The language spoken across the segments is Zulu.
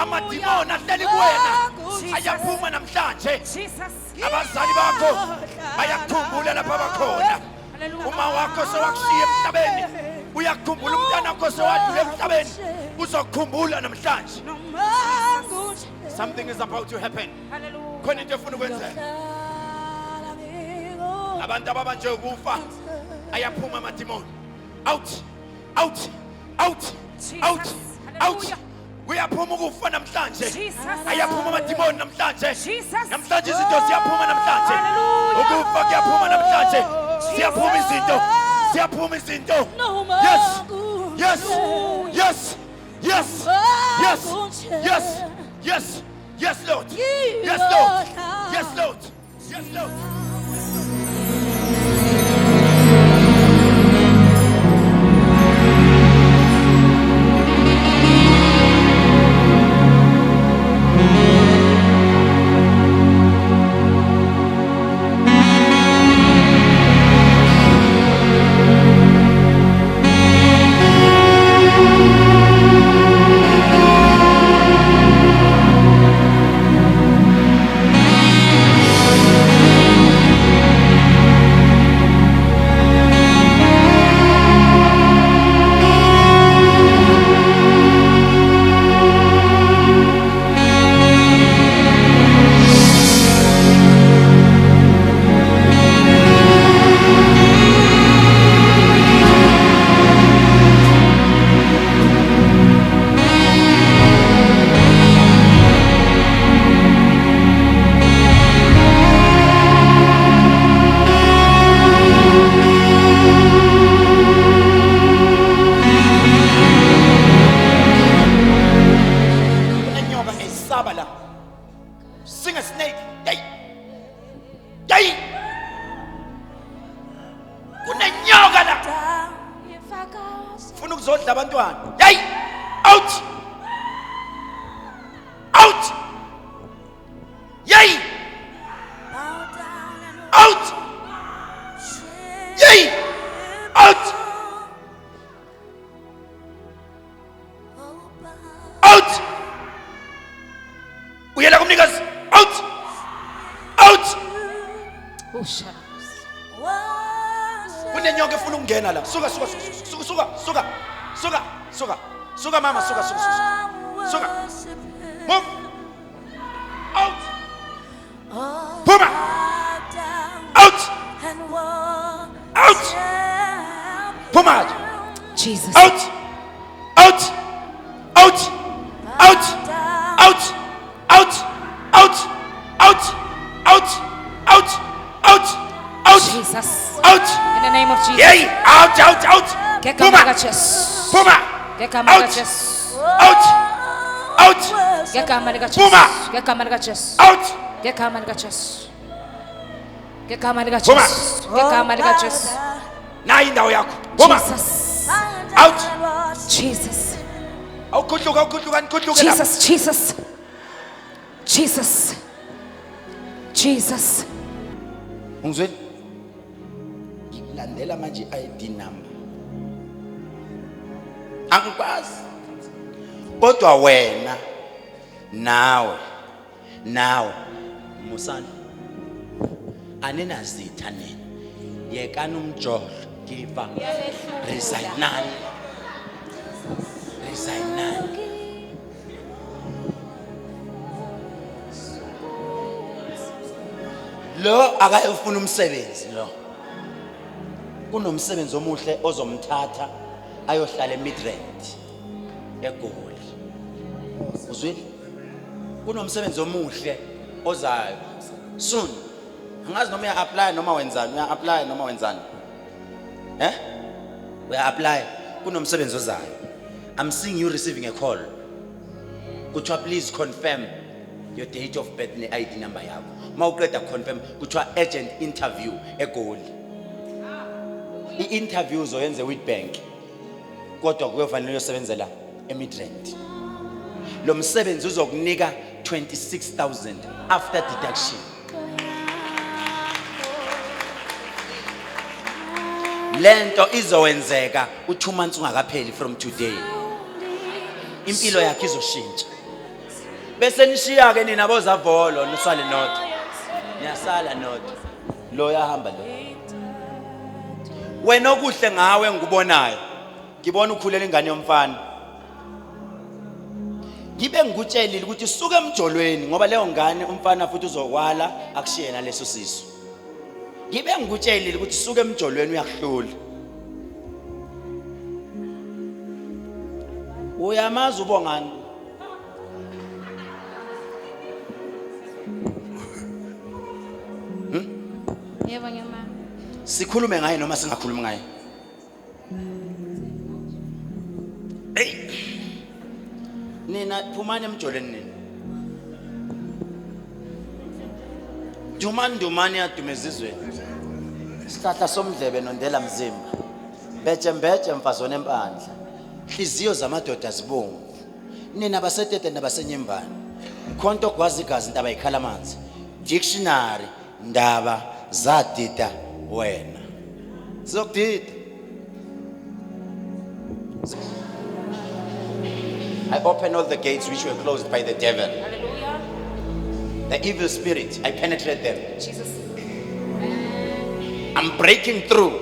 amadimoni ahleli kuwena ayaphuma namhlanje. Abazali bakho bayakukhumbula lapha bakhona. Uma wakho sewakushiya emhlabeni, uyakukhumbula umntana wakho sewadlula emhlabeni, uzokukhumbula namhlanje. Something is about to happen. Khona into efuna ukwenzeka. Abantu ababanje ukufa ayaphuma amadimoni. Out, out, out, out, out. Uyaphuma ukufa namhlanje. Ayaphuma amadimoni namhlanje. Namhlanje izinto ziyaphuma namhlanje. Ukufa kuyaphuma namhlanje. Siyaphuma izinto. Siyaphuma izinto. Yes. Yes. Yes. Yes. Yes. Yes. Yes. Yes, Lord. Yes, Lord. Yes, Lord. Yes, Lord. Sing a snake. Yay. Yay. Kunenyoka la. Funa ukuzodla abantwana. Yay. Out. Out. Yay. Out. Yay. Out. Out. Uyela kumnikazi. Out. Out. Kunenyoka efuna ukungena la. Suka suka suka suka suka suka suka suka mama suka suka suka suka. Move. Out. Puma. Out. Out. Puma. Jesus. Out. Out. Out. Out. Out. Out. Out. Out. Out. Out. Out. Out. Jesus. Out. In the name of Jesus. Yay. Out. Out. Out. Get Puma. Puma. Get Out. Out. Out. Get Puma. Get Out. Get Puma. Get Nayi indawo yakho. Puma. Jesus. Out. Jesus. Awukudluka ukudluka. Jesus. Jesus. Jesus. Jesus. Ungizweni? Ngilandela manje ID number. Angikwazi. Kodwa wena nawe Musani anenazitha nini? Yekani umjolo give up. Resignani. Lo akayofuna umsebenzi lo. Kunomsebenzi omuhle ozomthatha ayohlala eMidrand eGoli. Uzwile? Kunomsebenzi omuhle ozayo soon. Angazi noma uya-apply noma wenzani, uya-apply noma wenzani. Uya-apply kunomsebenzi ozayo. I'm seeing you receiving a call. Kuthiwa please confirm your date of birth ne ID number yakho. Mawuqeda confirm kuthiwa urgent interview eGoli. I-interview uzoyenze with bank. Kodwa kuyofanele uyosebenzela eMidrand. Lo msebenzi uzokunika 26,000 after deduction. Lento izowenzeka u2 months ungakapheli from today. Impilo yakhe izoshintsha. bese nishiya ke nina bozavolo nisale not niyasala not lo yahamba lo wena okuhle ngawe ngikubonayo ngibona ukhulela ingane yomfana ngibe ngikutshelile ukuthi suka emjolweni ngoba leyo ngane umfana futhi uzokwala akushiye naleso sisu ngibe ngikutshelile ukuthi suka emjolweni uyakuhlula uyamazi ubongani Yebo ngiyama. sikhulume ngaye noma singakhulumi ngaye hey nina phumani emjolweni nina dumani yadumezizweni isihlahla somdlebe nondela mzimba betshe mfazone empandla hliziyo zamadoda zibomvu nina basetete nabasenyembani khonto gwazi igazi intaba ikhala amanzi dictionary ndaba zadida wena sizokudida I open all the gates which were closed by the devil. Hallelujah. The evil spirit, I penetrate them. Jesus. I'm breaking through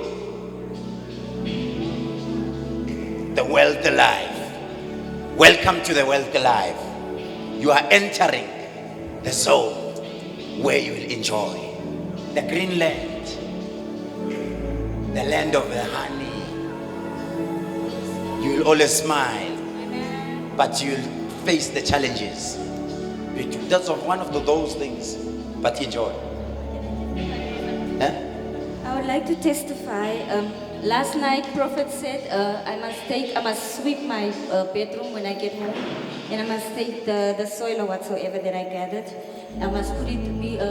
the wealth alive. Welcome to the wealth alive. You are entering the zone where you will enjoy the green land, the land of the honey. You will always smile, but you will face the challenges. That's one of those things, but enjoy. Huh? I would like to testify. Last night, Prophet said I must sweep my bedroom when I get home, and I must take the soil or whatsoever that I gathered. I must put it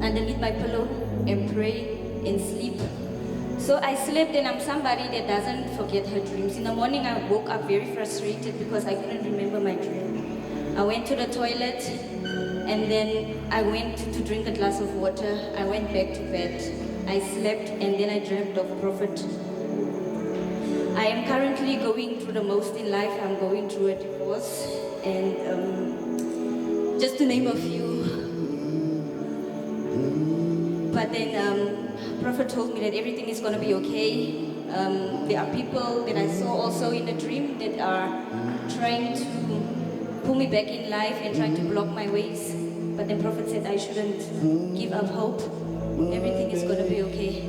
underneath my pillow and pray and sleep. So I slept, and I'm somebody that doesn't forget her dreams. In the morning, I woke up very frustrated because I couldn't remember my dream. I went to the toilet, and then I went to drink a glass of water. I went back to bed. I slept, and then I dreamt of Prophet. I am currently going through the most in life. I'm going through a divorce, and just to name a few. But then Prophet told me that everything is going to be okay. There are people that I saw also in a dream that are trying to pull me back in life and trying to block my ways. But then Prophet said I shouldn't give up hope. Everything is going to be okay.